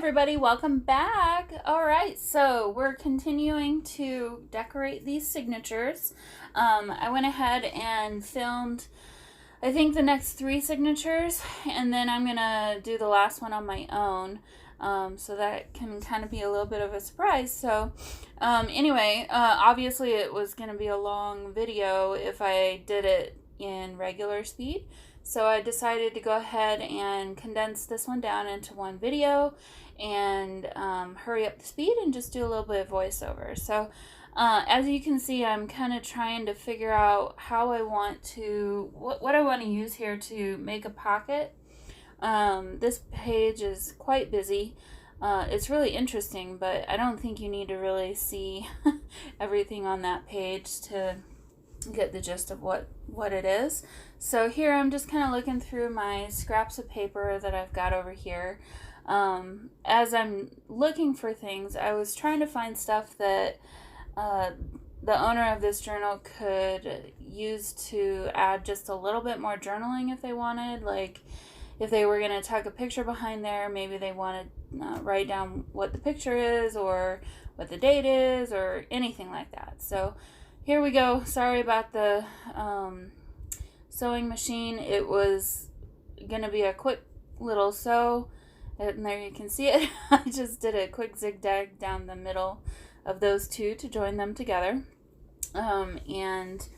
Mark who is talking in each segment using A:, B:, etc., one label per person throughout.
A: everybody, welcome back. All right, so we're continuing to decorate these signatures. I went ahead and filmed, I think, the next 3 signatures, and then I'm gonna do the last one on my own. So that can kind of be a little bit of a surprise. So anyway, obviously it was gonna be a long video if I did it in regular speed. So I decided to go ahead and condense this one down into one video and hurry up the speed and just do a little bit of voiceover. So as you can see, I'm kind of trying to figure out how I want to, what I want to use here to make a pocket. This page is quite busy. It's really interesting, but I don't think you need to really see everything on that page to get the gist of what it is. So here I'm just kind of looking through my scraps of paper that I've got over here. As I'm looking for things, I was trying to find stuff that the owner of this journal could use to add just a little bit more journaling if they wanted. Like if they were going to tuck a picture behind there, maybe they want to write down what the picture is or what the date is or anything like that. So here we go. Sorry about the sewing machine. It was going to be a quick little sew, and there you can see it. I just did a quick zigzag down the middle of those two to join them together. The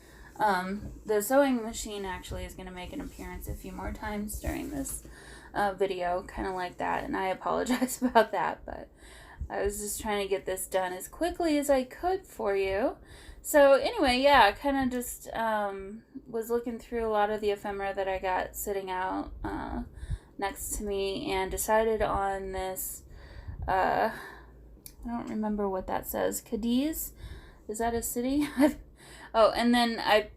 A: sewing machine actually is going to make an appearance a few more times during this video, kind of like that, and I apologize about that, but I was just trying to get this done as quickly as I could for you. So anyway, yeah, kind of just was looking through a lot of the ephemera that I got sitting out next to me and decided on this, I don't remember what that says, Cadiz? Is that a city? Oh, and then I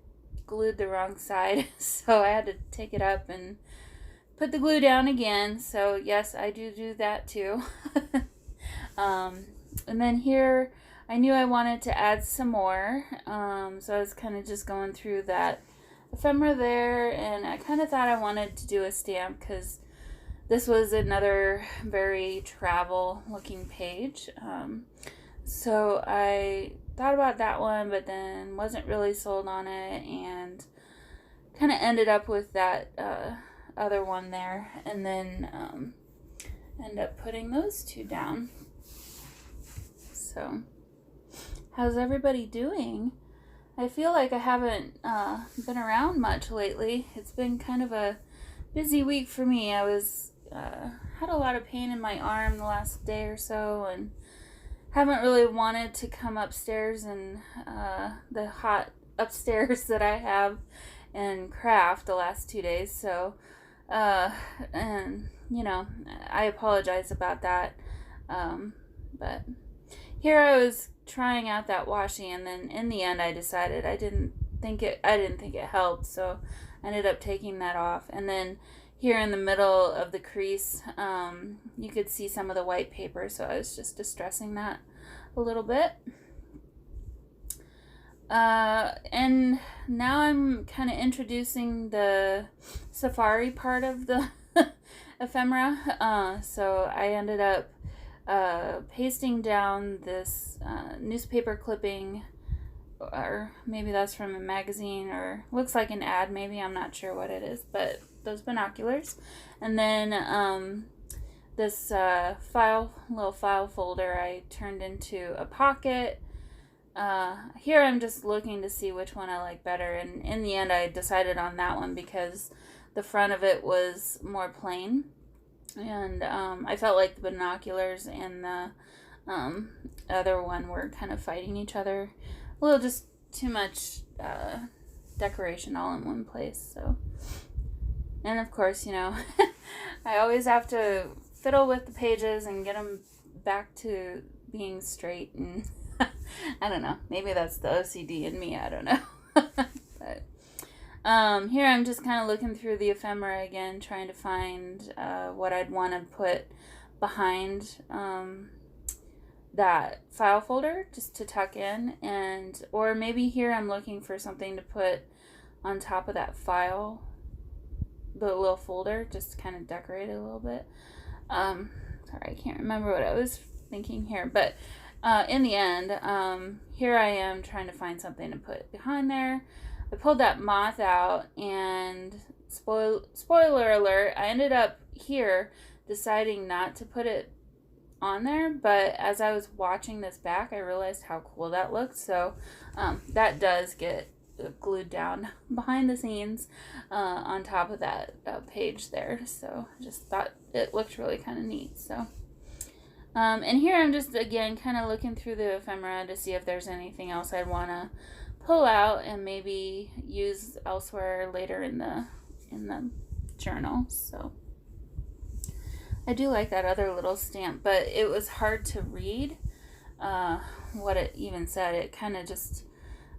A: glued the wrong side, so I had to take it up and put the glue down again. So yes, I do that too. And then here, I knew I wanted to add some more, so I was kind of just going through that ephemera there, and I kind of thought I wanted to do a stamp because this was another very travel looking page. So I thought about that one, but then wasn't really sold on it, and kind of ended up with that other one there, and then end up putting those two down. So how's everybody doing? I feel like I haven't been around much lately. It's been kind of a busy week for me. I was had a lot of pain in my arm the last day or so, and haven't really wanted to come upstairs and the hot upstairs that I have and craft the last 2 days. So, and you know, I apologize about that. But here I was trying out that washi, and then in the end I decided I didn't think it helped, so I ended up taking that off. And then here in the middle of the crease, you could see some of the white paper, so I was just distressing that a little bit. And now I'm kind of introducing the safari part of the ephemera. So I ended up pasting down this newspaper clipping, or maybe that's from a magazine, or looks like an ad, maybe, I'm not sure what it is, but those binoculars. And then this little file folder I turned into a pocket. Here I'm just looking to see which one I like better, and in the end I decided on that one because the front of it was more plain, and I felt like the binoculars and the other one were kind of fighting each other a little, just too much decoration all in one place. So, and of course, you know, I always have to fiddle with the pages and get them back to being straight, and I don't know, maybe that's the OCD in me, I don't know. But here I'm just kind of looking through the ephemera again, trying to find what I'd want to put behind that file folder, just to tuck in, and or maybe here I'm looking for something to put on top of that file, the little folder, just to kind of decorate it a little bit. Sorry, I can't remember what I was thinking here, but in the end, here I am trying to find something to put behind there. I pulled that moth out, and spoiler alert, I ended up here deciding not to put it on there, but as I was watching this back, I realized how cool that looked. So that does get glued down behind the scenes on top of that page there. So I just thought it looked really kind of neat. So and here I'm just again kind of looking through the ephemera to see if there's anything else I'd want to pull out and maybe use elsewhere later in the journal. So I do like that other little stamp, but it was hard to read what it even said. It kind of just,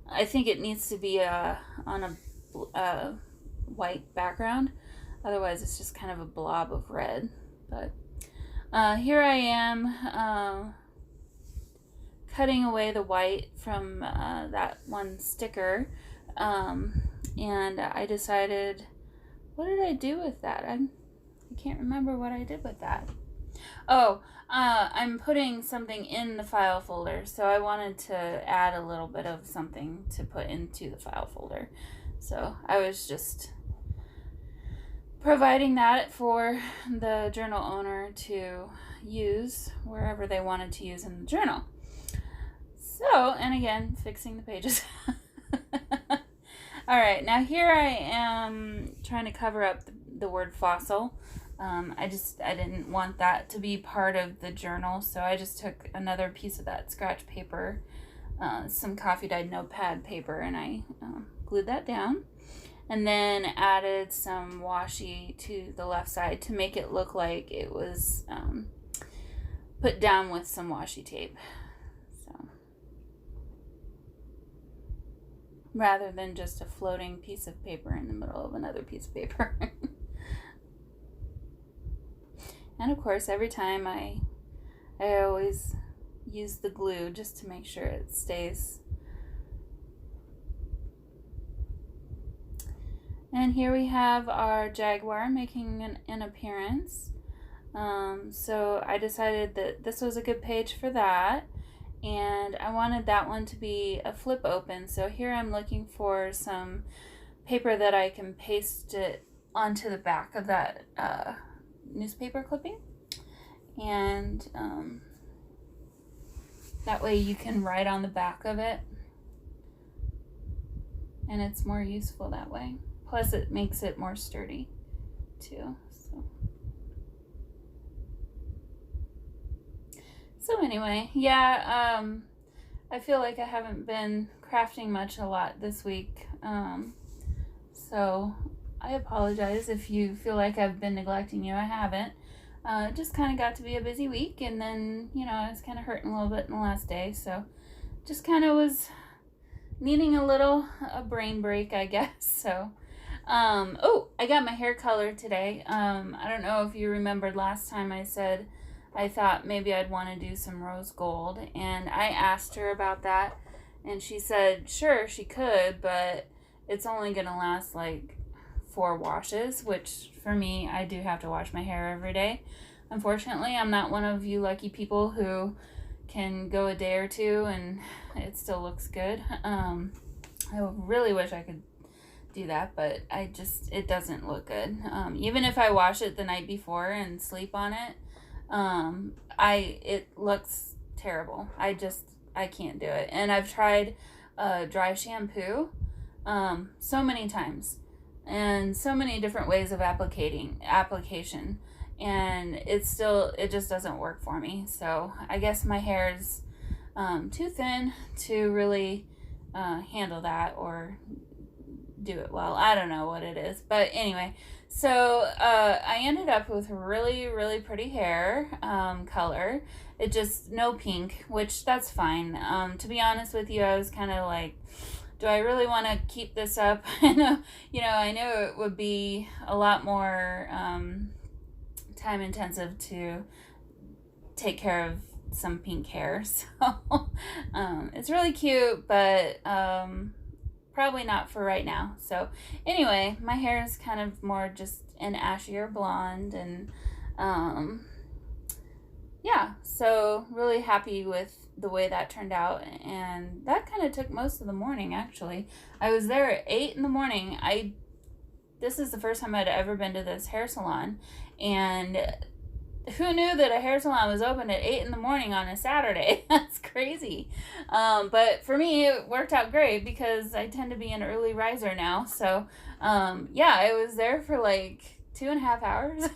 A: I think it needs to be on a white background. Otherwise, it's just kind of a blob of red. But here I am cutting away the white from that one sticker. And I decided, what did I do with that? I can't remember what I did with that. Oh, I'm putting something in the file folder, so I wanted to add a little bit of something to put into the file folder. So I was just providing that for the journal owner to use wherever they wanted to use in the journal. So, and again, fixing the pages. All right, now here I am trying to cover up the word fossil. I didn't want that to be part of the journal, so I just took another piece of that scratch paper, some coffee dyed notepad paper, and I glued that down, and then added some washi to the left side to make it look like it was put down with some washi tape. So rather than just a floating piece of paper in the middle of another piece of paper. And of course, every time I always use the glue just to make sure it stays. And here we have our Jaguar making an appearance. So I decided that this was a good page for that. And I wanted that one to be a flip open. So here I'm looking for some paper that I can paste it onto the back of that newspaper clipping, and that way you can write on the back of it, and it's more useful that way. Plus it makes it more sturdy too. So anyway, yeah, I feel like I haven't been crafting much a lot this week, so I apologize if you feel like I've been neglecting you. I haven't. It just kind of got to be a busy week, and then, you know, I was kind of hurting a little bit in the last day, so just kind of was needing a brain break, I guess. So, oh, I got my hair colored today. I don't know if you remembered last time I said I thought maybe I'd want to do some rose gold, and I asked her about that, and she said sure, she could, but it's only gonna last like 4 washes, which for me, I do have to wash my hair every day. Unfortunately, I'm not one of you lucky people who can go a day or two and it still looks good. I really wish I could do that, but it doesn't look good. Even if I wash it the night before and sleep on it, it looks terrible. I can't do it. And I've tried dry shampoo so many times, and so many different ways of application, and it just doesn't work for me. So I guess my hair is too thin to really handle that or do it well. I don't know what it is, but anyway, so I ended up with really, really pretty hair color. It just no pink, which that's fine. To be honest with you, I was kind of like, do I really want to keep this up? I know it would be a lot more time intensive to take care of some pink hair. So it's really cute, but probably not for right now. So anyway, my hair is kind of more just an ashier blonde, and So really happy with the way that turned out, and that kind of took most of the morning, actually. I was there at 8 in the morning. This is the first time I'd ever been to this hair salon, and who knew that a hair salon was open at 8 in the morning on a Saturday? That's crazy. But for me, it worked out great because I tend to be an early riser now. So, yeah, I was there for like 2.5 hours.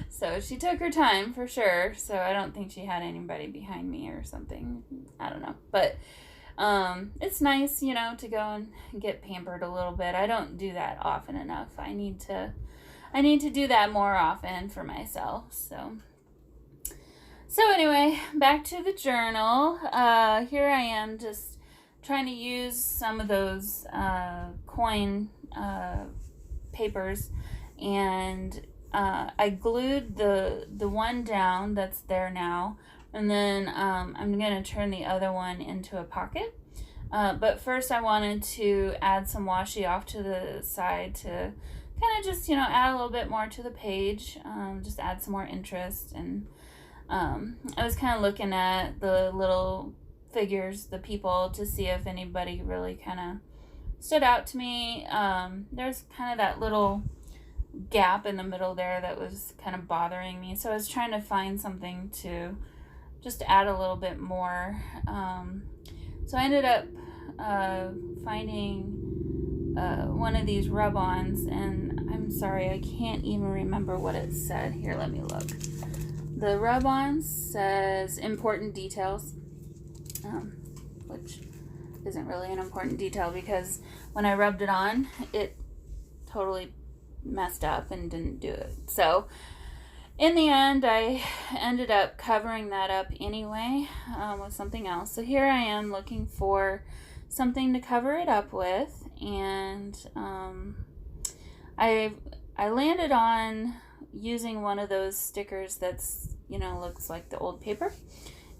A: So she took her time for sure. So I don't think she had anybody behind me or something. I don't know. But it's nice, you know, to go and get pampered a little bit. I don't do that often enough. I need to do that more often for myself. So anyway, back to the journal. Here I am just trying to use some of those coin papers, and I glued the one down that's there now, and then I'm going to turn the other one into a pocket. But first I wanted to add some washi off to the side to kind of just, you know, add a little bit more to the page, just add some more interest. And I was kind of looking at the little figures, the people, to see if anybody really kind of stood out to me. There's kind of that little gap in the middle there that was kind of bothering me, so I was trying to find something to just add a little bit more. So I ended up finding one of these rub-ons, and I'm sorry, I can't even remember what it said. Here, let me look. The rub-on says important details, which isn't really an important detail because when I rubbed it on, it totally messed up and didn't do it. So in the end, I ended up covering that up anyway with something else. So here I am looking for something to cover it up with, and I landed on using one of those stickers that's, you know, looks like the old paper.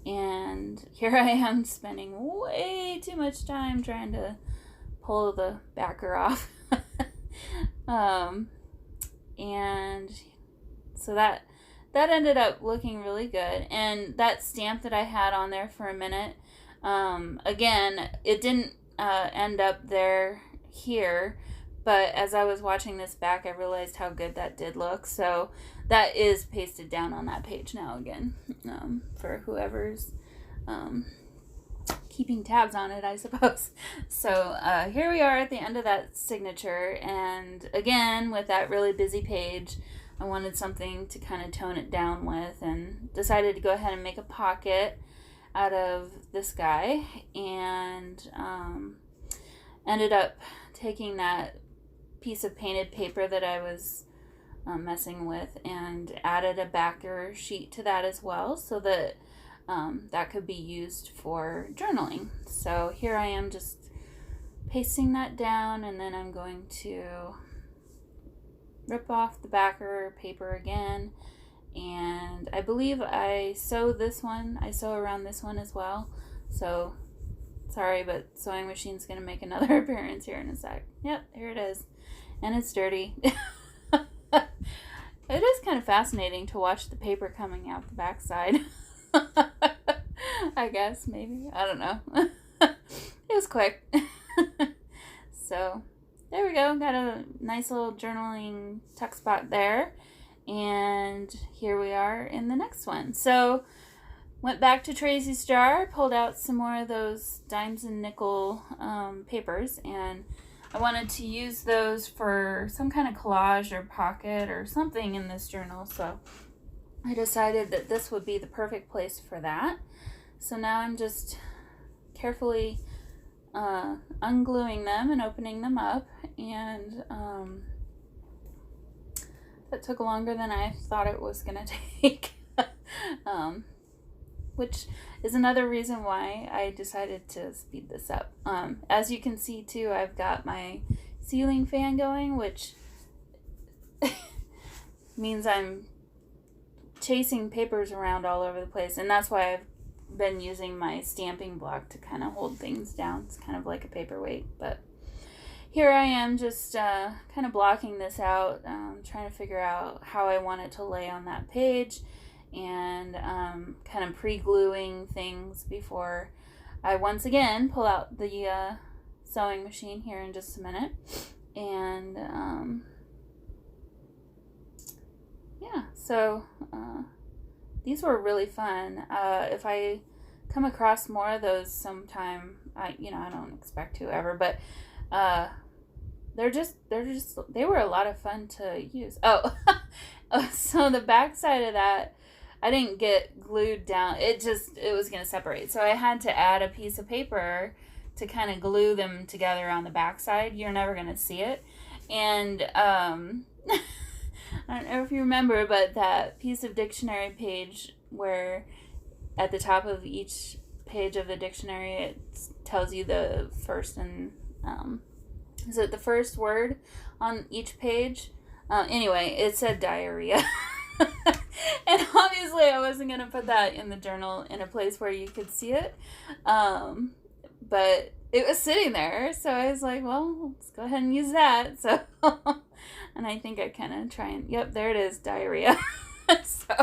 A: And here I am spending way too much time trying to pull the backer off. And so that ended up looking really good. And that stamp that I had on there for a minute, again, it didn't end up here, but as I was watching this back, I realized how good that did look. So that is pasted down on that page now again, for whoever's keeping tabs on it, I suppose. So here we are at the end of that signature, and again, with that really busy page, I wanted something to kind of tone it down with, and decided to go ahead and make a pocket out of this guy, and ended up taking that piece of painted paper that I was messing with and added a backer sheet to that as well, so that that could be used for journaling. So here I am just pasting that down, and then I'm going to rip off the backer paper again, and I believe I sew around this one as well. So sorry, but sewing machine's gonna make another appearance here in a sec. Yep, here it is, and it's dirty. It is kind of fascinating to watch the paper coming out the backside. I guess, maybe, I don't know. It was quick. So there we go, got a nice little journaling tuck spot there, and here we are in the next one. So went back to Tracy's jar, pulled out some more of those dimes and nickel papers, and I wanted to use those for some kind of collage or pocket or something in this journal, so I decided that this would be the perfect place for that. So now I'm just carefully ungluing them and opening them up, and that took longer than I thought it was gonna take. Which is another reason why I decided to speed this up. As you can see too, I've got my ceiling fan going, which means I'm chasing papers around all over the place, and that's why I've been using my stamping block to kind of hold things down. It's kind of like a paperweight, but here I am just kind of blocking this out, trying to figure out how I want it to lay on that page. and kind of pre-gluing things before I once again pull out the sewing machine here in just a minute. And yeah, so these were really fun. If I come across more of those sometime, I don't expect to ever, but they were a lot of fun to use. Oh, so the back side of that, I didn't get glued down. It was going to separate. So I had to add a piece of paper to kind of glue them together on the back side. You're never going to see it. And I don't know if you remember, but that piece of dictionary page where at the top of each page of the dictionary it tells you the first and is it the first word on each page? Anyway, it said diarrhea. And obviously I wasn't going to put that in the journal in a place where you could see it. But it was sitting there, so I was like, well, let's go ahead and use that. So, and I think I kind of try and, yep, there it is, diarrhea. So,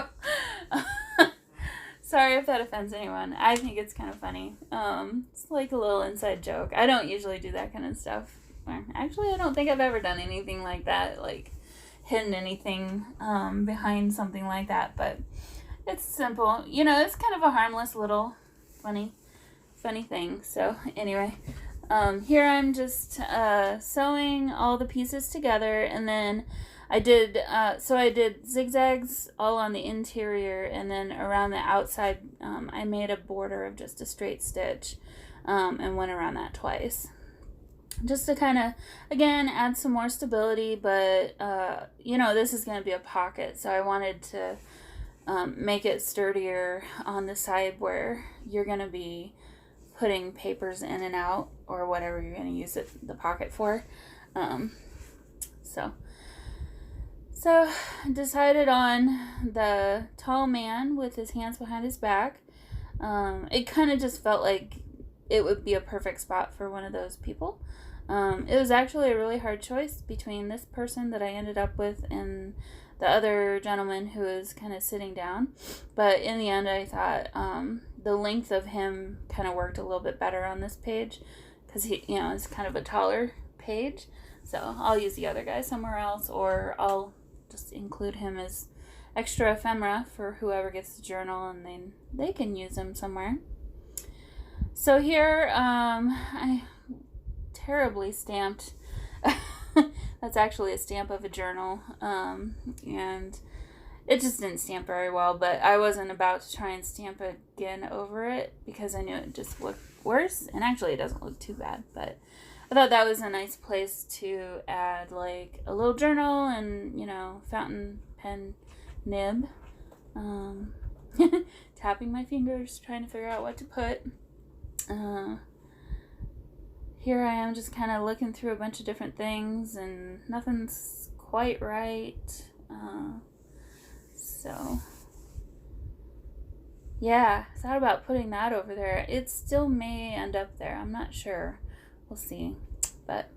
A: sorry if that offends anyone. I think it's kind of funny. It's like a little inside joke. I don't usually do that kind of stuff. Actually, I don't think I've ever done anything like that, like hidden anything behind something like that, but it's simple. It's kind of a harmless little funny thing. So anyway, here I'm just sewing all the pieces together, and then I did zigzags all on the interior, and then around the outside I made a border of just a straight stitch and went around that twice, just to kind of, again, add some more stability. But this is going to be a pocket, so I wanted to make it sturdier on the side where you're going to be putting papers in and out, or whatever you're going to use the pocket for. So decided on the tall man with his hands behind his back. It kind of just felt like it would be a perfect spot for one of those people. It was actually a really hard choice between this person that I ended up with and the other gentleman who was kind of sitting down. But in the end, I thought the length of him kind of worked a little bit better on this page, because he, is kind of a taller page. So I'll use the other guy somewhere else, or I'll just include him as extra ephemera for whoever gets the journal, and then they can use him somewhere. So here, I terribly stamped. That's actually a stamp of a journal, and it just didn't stamp very well, but I wasn't about to try and stamp again over it because I knew it just looked worse, and actually it doesn't look too bad, but I thought that was a nice place to add like a little journal and, fountain pen nib. Tapping my fingers, trying to figure out what to put. Here I am just kind of looking through a bunch of different things, and nothing's quite right. So yeah, thought about putting that over there. It still may end up there. I'm not sure. We'll see. But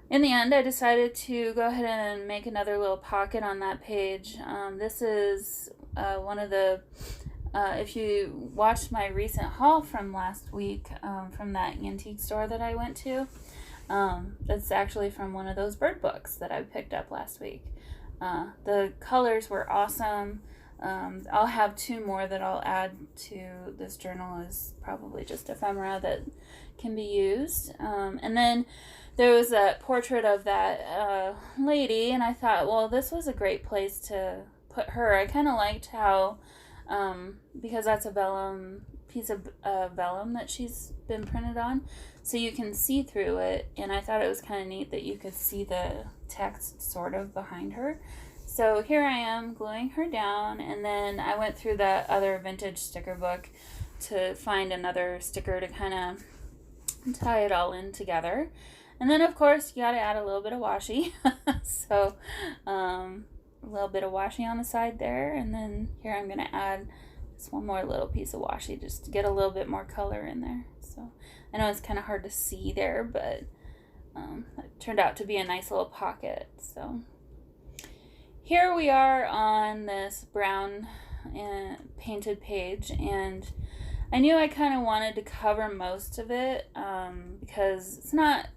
A: in the end, I decided to go ahead and make another little pocket on that page. This is one of the, if you watched my recent haul from last week, from that antique store that I went to, that's actually from one of those bird books that I picked up last week. The colors were awesome. I'll have 2 more that I'll add to this journal as probably just ephemera that can be used. And then there was a portrait of that lady, and I thought, well, this was a great place to put her. I kind of liked how, because that's a vellum, piece of vellum that she's been printed on, so you can see through it, and I thought it was kind of neat that you could see the text sort of behind her. So here I am gluing her down, and then I went through that other vintage sticker book to find another sticker to kind of tie it all in together. And then, of course, you got to add a little bit of washi. So a little bit of washi on the side there, and then here I'm going to add just one more little piece of washi just to get a little bit more color in there. So I know it's kind of hard to see there, but it turned out to be a nice little pocket. So here we are on this brown and painted page, and I knew I kind of wanted to cover most of it because it's not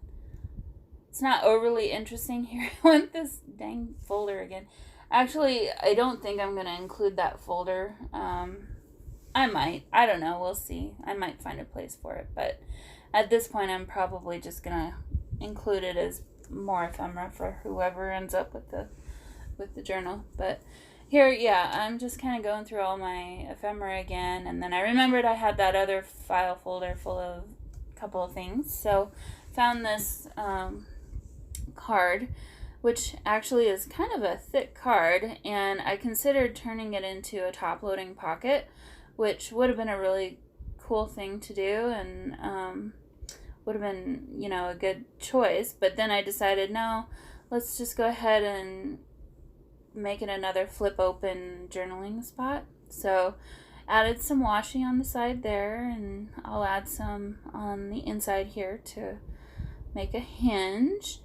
A: overly interesting. Here, I want this dang folder again. Actually, I don't think I'm going to include that folder. I might. I don't know. We'll see. I might find a place for it. But at this point, I'm probably just going to include it as more ephemera for whoever ends up with the journal. But here, yeah, I'm just kind of going through all my ephemera again. And then I remembered I had that other file folder full of a couple of things. So found this card, which actually is kind of a thick card, and I considered turning it into a top-loading pocket, which would have been a really cool thing to do, and would have been, a good choice. But then I decided, no, let's just go ahead and make it another flip-open journaling spot. So added some washi on the side there, and I'll add some on the inside here to make a hinge.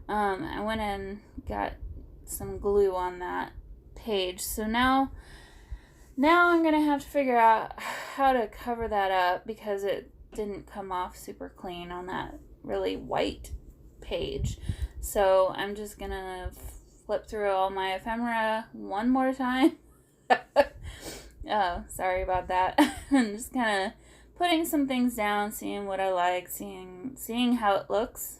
A: I went and got some glue on that page. So now I'm going to have to figure out how to cover that up because it didn't come off super clean on that really white page. So I'm just going to flip through all my ephemera one more time. Oh, sorry about that. I'm just kind of putting some things down, seeing what I like, seeing how it looks.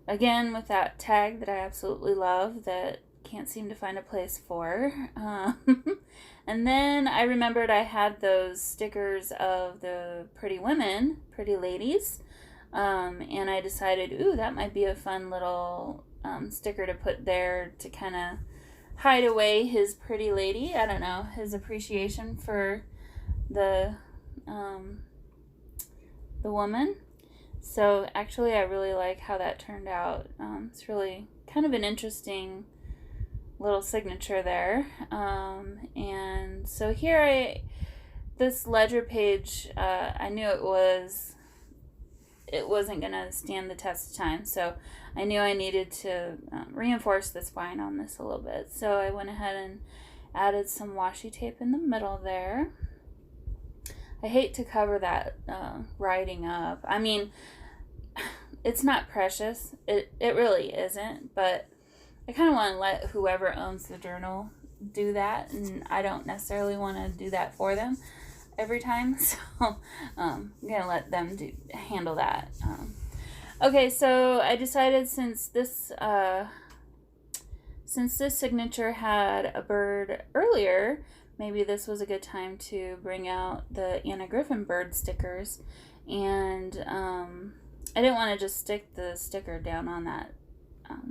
A: Again, with that tag that I absolutely love that can't seem to find a place for. And then I remembered I had those stickers of the pretty ladies. And I decided, ooh, that might be a fun little sticker to put there to kind of hide away his pretty lady. I don't know, his appreciation for the woman. So actually I really like how that turned out. It's really kind of an interesting little signature there. And so here this ledger page, I knew it wasn't going to stand the test of time. So I knew I needed to reinforce the spine on this a little bit. So I went ahead and added some washi tape in the middle there. I hate to cover that writing up. I mean, it's not precious. It really isn't, but I kind of want to let whoever owns the journal do that, and I don't necessarily want to do that for them every time, so I'm going to let them handle that. Okay, so I decided since this signature had a bird earlier, maybe this was a good time to bring out the Anna Griffin bird stickers. And I didn't want to just stick the sticker down on that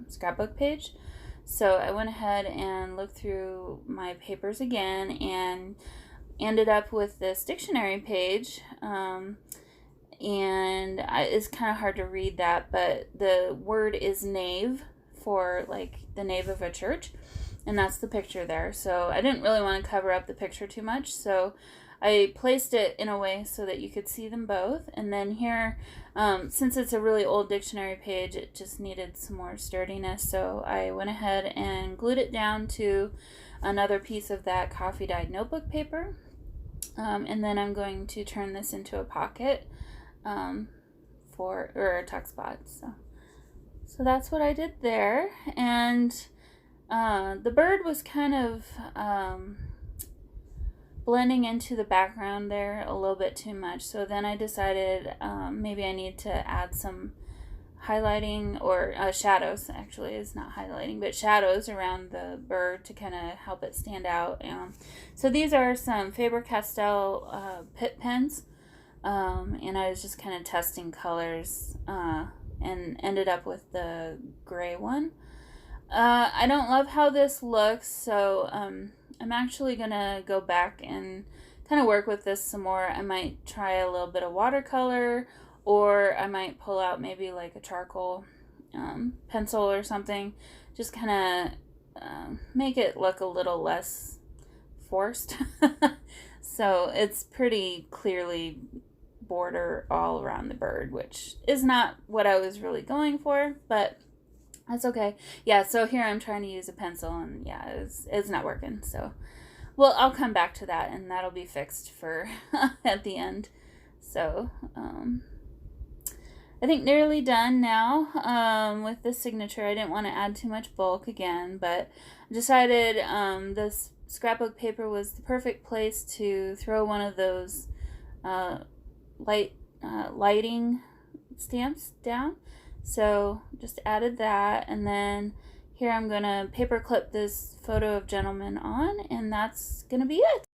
A: scrapbook page. So I went ahead and looked through my papers again and ended up with this dictionary page. It's kind of hard to read that, but the word is nave for like the nave of a church. And that's the picture there. So I didn't really want to cover up the picture too much. So I placed it in a way so that you could see them both. And then here, since it's a really old dictionary page, it just needed some more sturdiness. So I went ahead and glued it down to another piece of that coffee dyed notebook paper. And then I'm going to turn this into a pocket or a tuck spot. So that's what I did there. And the bird was kind of blending into the background there a little bit too much. So then I decided maybe I need to add some highlighting or shadows. Actually, it's not highlighting, but shadows around the bird to kind of help it stand out. So these are some Faber-Castell Pitt pens, and I was just kind of testing colors and ended up with the gray one. I don't love how this looks, so I'm actually going to go back and kind of work with this some more. I might try a little bit of watercolor, or I might pull out maybe like a charcoal pencil or something. Just kind of make it look a little less forced. So it's pretty clearly border all around the bird, which is not what I was really going for, but That's okay. Yeah, so here I'm trying to use a pencil, and yeah, it's not working. So, well, I'll come back to that, and that'll be fixed for at the end. So, I think nearly done now with the signature. I didn't want to add too much bulk again, but I decided this scrapbook paper was the perfect place to throw one of those uh, lighting stamps down. So just added that, and then here I'm gonna paper clip this photo of gentleman on, and that's gonna be it.